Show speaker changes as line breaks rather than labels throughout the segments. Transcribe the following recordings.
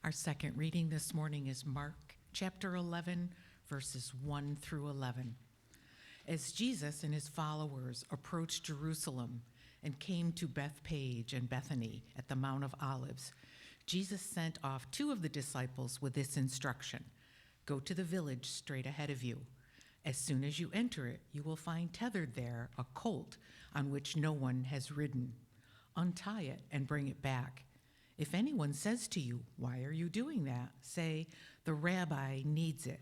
Our second reading this morning is Mark chapter 11, verses 1 through 11. As Jesus and his followers approached Jerusalem and came to Bethphage and Bethany at the Mount of Olives, Jesus sent off two of the disciples with this instruction: "Go to the village straight ahead of you. As soon as you enter it, you will find tethered there a colt on which no one has ridden. Untie it and bring it back. If anyone says to you, 'Why are you doing that?' say, 'The rabbi needs it,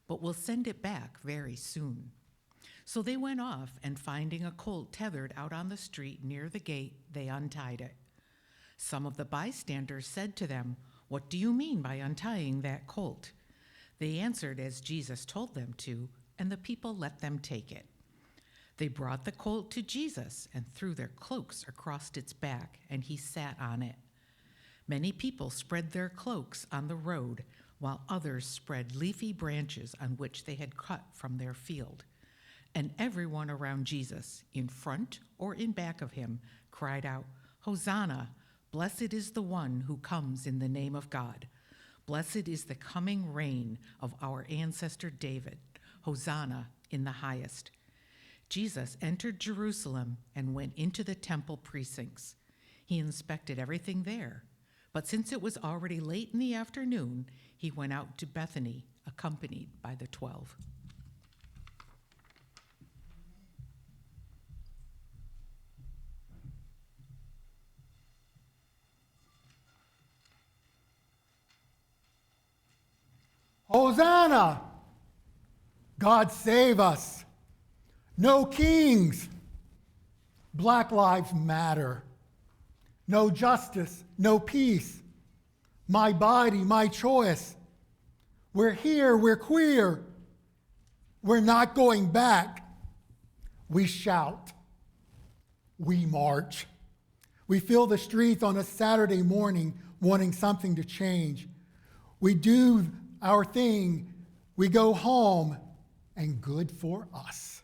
but we'll send it back very soon.'" So they went off, and finding a colt tethered out on the street near the gate, they untied it. Some of the bystanders said to them, "What do you mean by untying that colt?" They answered as Jesus told them to, and the people let them take it. They brought the colt to Jesus and threw their cloaks across its back, and he sat on it. Many people spread their cloaks on the road, while others spread leafy branches on which they had cut from their field. And everyone around Jesus, in front or in back of him, cried out, "Hosanna! Blessed is the one who comes in the name of God. Blessed is the coming reign of our ancestor David. Hosanna in the highest." Jesus entered Jerusalem and went into the temple precincts. He inspected everything there. But since it was already late in the afternoon, he went out to Bethany, accompanied by the 12.
Hosanna! God save us. No kings. Black lives matter. No justice, no peace. My body, my choice. We're here, we're queer. We're not going back. We shout. We march. We fill the streets on a Saturday morning wanting something to change. We do our thing. We go home, and good for us.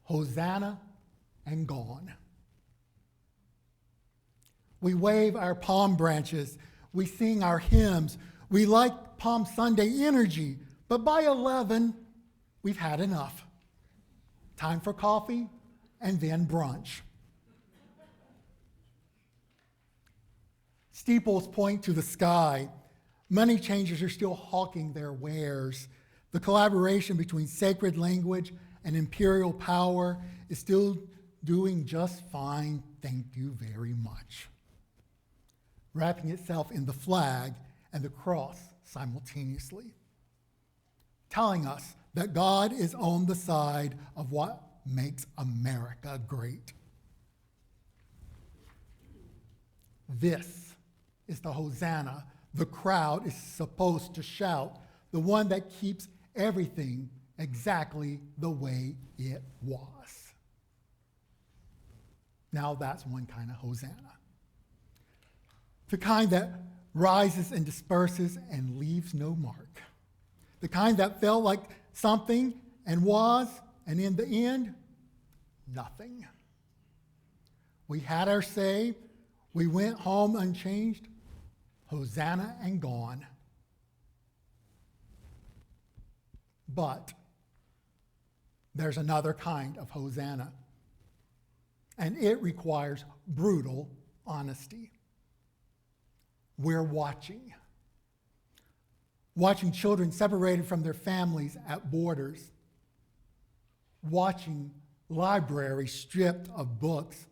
Hosanna and gone. We wave our palm branches. We sing our hymns. We like Palm Sunday energy. But by 11, we've had enough. Time for coffee and then brunch. Steeples point to the sky. Money changers are still hawking their wares. The collaboration between sacred language and imperial power is still doing just fine, thank you very much, wrapping itself in the flag and the cross simultaneously, telling us that God is on the side of what makes America great. This is the Hosanna the crowd is supposed to shout, the one that keeps everything exactly the way it was. Now that's one kind of Hosanna. The kind that rises and disperses and leaves no mark. The kind that felt like something and was, and in the end, nothing. We had our say. We went home unchanged. Hosanna and gone. But there's another kind of Hosanna, and it requires brutal honesty. We're watching children separated from their families at borders, watching libraries stripped of books,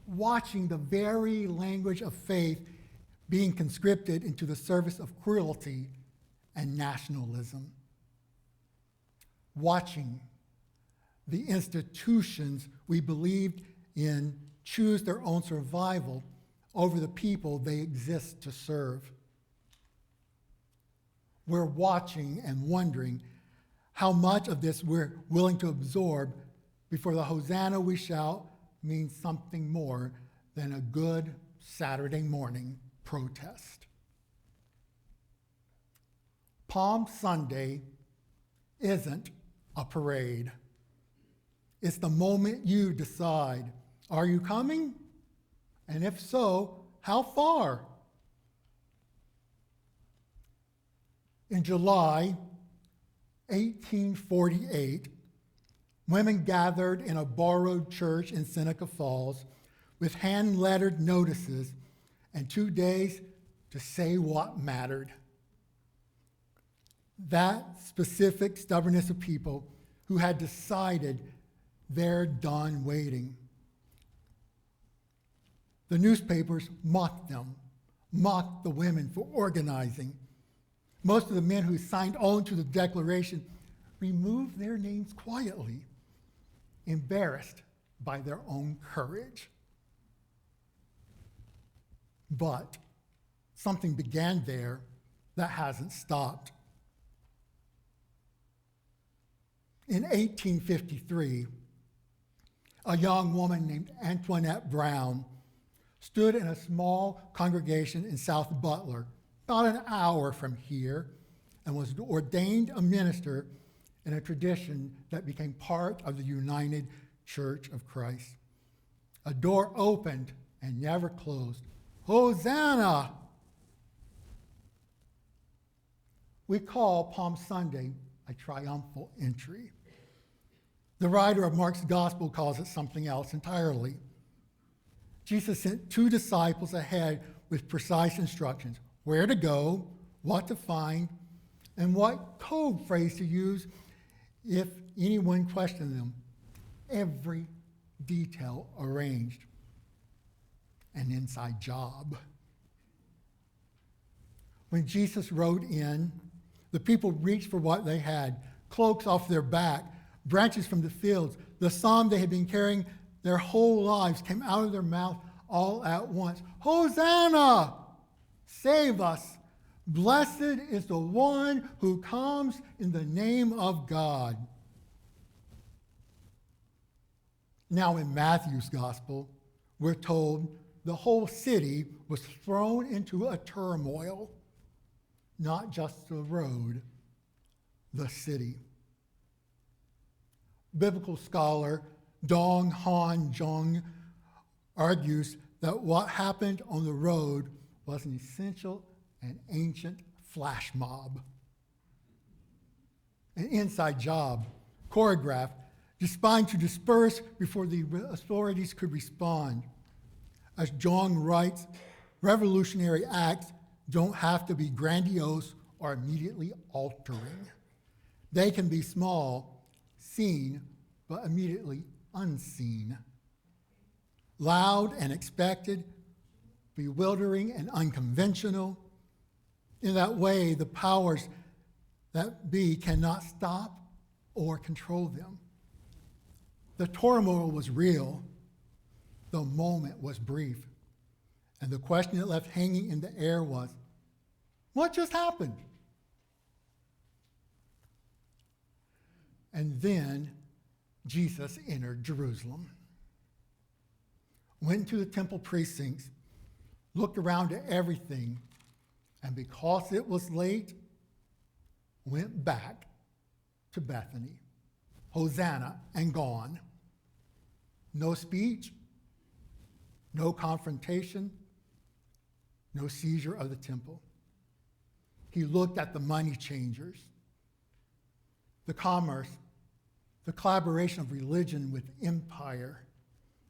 watching the very language of faith being conscripted into the service of cruelty and nationalism, watching the institutions we believed in choose their own survival over the people they exist to serve. We're watching and wondering how much of this we're willing to absorb before the Hosanna we shout means something more than a good Saturday morning protest. Palm Sunday isn't a parade. It's the moment you decide, are you coming? And if so, how far? In July 1848, women gathered in a borrowed church in Seneca Falls with hand-lettered notices and 2 days to say what mattered. That specific stubbornness of people who had decided they're done waiting. The newspapers mocked them, mocked the women for organizing. Most of the men who signed on to the declaration removed their names quietly, embarrassed by their own courage. But something began there that hasn't stopped. In 1853, a young woman named Antoinette Brown stood in a small congregation in South Butler, about an hour from here, and was ordained a minister in a tradition that became part of the United Church of Christ. A door opened and never closed. Hosanna! We call Palm Sunday a triumphal entry. The writer of Mark's gospel calls it something else entirely. Jesus sent 2 disciples ahead with precise instructions: where to go, what to find, and what code phrase to use if anyone questioned them. Every detail arranged. An inside job. When Jesus rode in, the people reached for what they had: cloaks off their back, branches from the fields. The psalm they had been carrying their whole lives came out of their mouth all at once. Hosanna! Save us! Blessed is the one who comes in the name of God. Now in Matthew's gospel, we're told the whole city was thrown into a turmoil. Not just the road, the city. Biblical scholar Dong Han Jung argues that what happened on the road was an essential and ancient flash mob. An inside job, choreographed, designed to disperse before the authorities could respond. As Jung writes, revolutionary acts don't have to be grandiose or immediately altering. They can be small, seen, but immediately unseen. Loud and expected, bewildering and unconventional. In that way, the powers that be cannot stop or control them. The turmoil was real. The moment was brief. And the question it left hanging in the air was, what just happened? And then Jesus entered Jerusalem, went to the temple precincts, looked around at everything, and because it was late, went back to Bethany. Hosanna and gone. No speech, no confrontation, no seizure of the temple. He looked at the money changers, the commerce, the collaboration of religion with empire,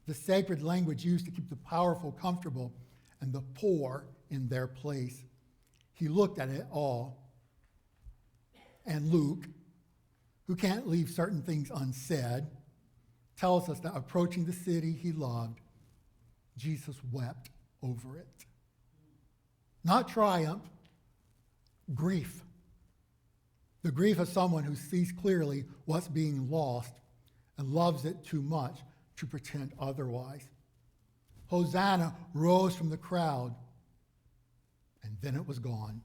the sacred language used to keep the powerful comfortable and the poor in their place. He looked at it all. And Luke, who can't leave certain things unsaid, tells us that approaching the city he loved, Jesus wept over it. Not triumph, grief. The grief of someone who sees clearly what's being lost and loves it too much to pretend otherwise. Hosanna rose from the crowd, and then it was gone.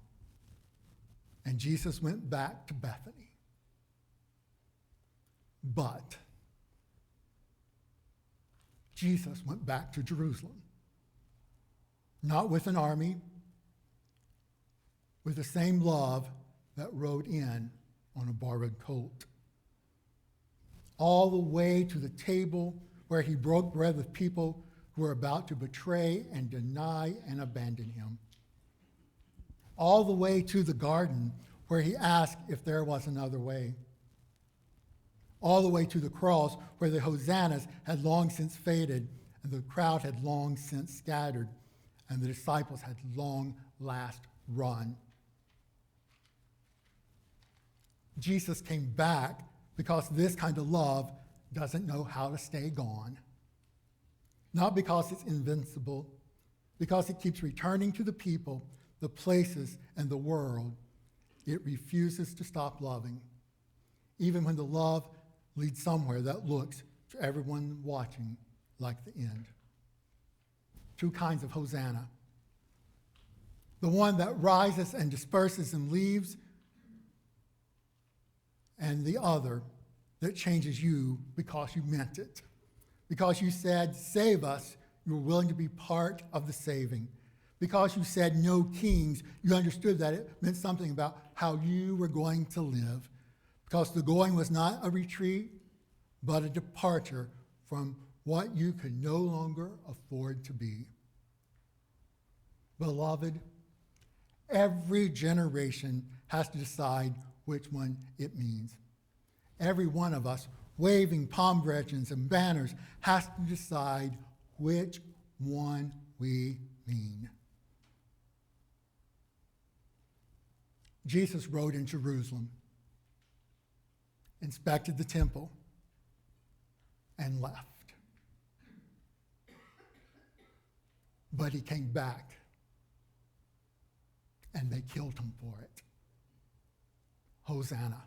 And Jesus went back to Bethany. But Jesus went back to Jerusalem, not with an army, with the same love that rode in on a borrowed colt. All the way to the table where he broke bread with people who were about to betray and deny and abandon him. All the way to the garden where he asked if there was another way, all the way to the cross where the hosannas had long since faded and the crowd had long since scattered and the disciples had long last run. Jesus came back because this kind of love doesn't know how to stay gone. Not because it's invincible, because it keeps returning to the people, the places, and the world. It refuses to stop loving, even when the love leads somewhere that looks, to everyone watching, like the end. Two kinds of Hosanna. The one that rises and disperses and leaves, and the other that changes you because you meant it. Because you said, save us, you were willing to be part of the saving. Because you said no kings, you understood that it meant something about how you were going to live. Because the going was not a retreat, but a departure from what you could no longer afford to be. Beloved, every generation has to decide which one it means. Every one of us, waving palm branches and banners, has to decide which one we mean. Jesus rode in Jerusalem, inspected the temple, and left. But he came back, and they killed him for it. Hosanna.